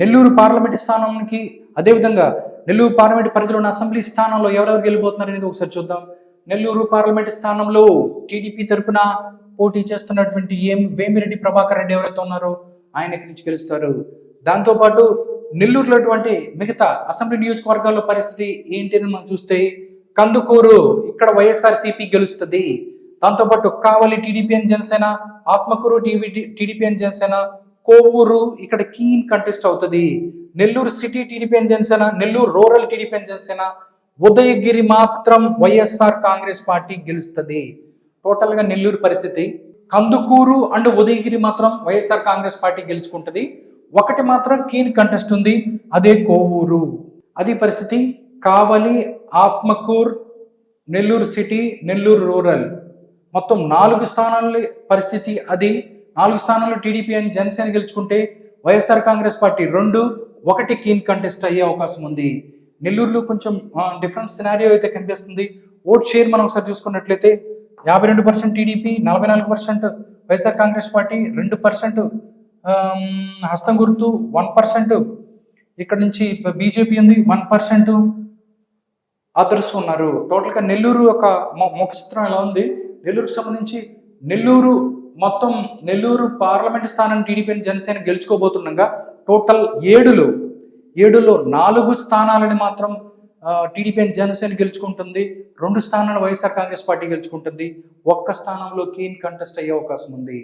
Nellore parliament స్థానానికి, అదేవిధంగా Nellore parliament పరిధిలో ఉన్న అసెంబ్లీ స్థానంలో ఎవరెవరు గెలిపోతున్నారు అనేది ఒకసారి చూద్దాం. నెల్లూరు పార్లమెంట్ స్థానంలో టీడీపీ తరపున పోటీ చేస్తున్నటువంటి వేమిరెడ్డి ప్రభాకర్ రెడ్డి ఎవరైతే ఉన్నారో ఆయన ఇక్కడి నుంచి గెలుస్తారు. దాంతోపాటు నెల్లూరులో మిగతా అసెంబ్లీ నియోజకవర్గాల్లో పరిస్థితి ఏంటి అని మనం చూస్తే, కందుకూరు ఇక్కడ వైఎస్ఆర్సీపీ గెలుస్తుంది. దాంతోపాటు కావలి టీడీపీ అండ్ జనసేన, ఆత్మకూరు టీడీపీ అండ్ జనసేన, కోవూరు ఇక్కడ కీన్ కంటెస్ట్ అవుతుంది. Nellore city TDP and Janasena, Nellore rural TDP and Janasena, Udayagiri మాత్రం వైఎస్ఆర్ కాంగ్రెస్ పార్టీ గెలుస్తుంది. టోటల్ గా నెల్లూరు పరిస్థితి, కందుకూరు అండ్ ఉదయగిరి మాత్రం వైఎస్ఆర్ కాంగ్రెస్ పార్టీ గెలుచుకుంటుంది. ఒకటి మాత్రం కీన్ కంటెస్ట్ ఉంది, అదే కోవూరు. అది పరిస్థితి. కావలి, ఆత్మకూర్, నెల్లూరు సిటీ, నెల్లూరు రూరల్ మొత్తం 4 స్థానాల పరిస్థితి అది. 4 స్థానాల్లో టీడీపీ అండ్ జనసేన గెలుచుకుంటే YSR Congress party 2, 1 keen contest అయ్యే అవకాశం ఉంది. నెల్లూరులో కొంచెం డిఫరెంట్ సినారియో అయితే కనిపిస్తుంది. ఓట్ షేర్ మనం ఒకసారి చూసుకున్నట్లయితే 52% టీడీపీ, 44% వైఎస్ఆర్ కాంగ్రెస్ పార్టీ, 2% హస్తం గుర్తు, 1% ఇక్కడ నుంచి బీజేపీ ఉంది, 1% అదర్స్ ఉన్నారు. టోటల్గా నెల్లూరు ఒక ముఖ చిత్రం ఎలా ఉంది. నెల్లూరుకు సంబంధించి నెల్లూరు పార్లమెంట్ స్థానం టీడీపీ జనసేన గెలుచుకోబోతుండగా టోటల్ 7లో 4 స్థానాలని మాత్రం టీడీపీ జనసేన గెలుచుకుంటుంది. 2 స్థానాలు వైఎస్ఆర్ కాంగ్రెస్ పార్టీ గెలుచుకుంటుంది. 1 స్థానంలో కీన్ కంటెస్ట్ అయ్యే అవకాశం ఉంది.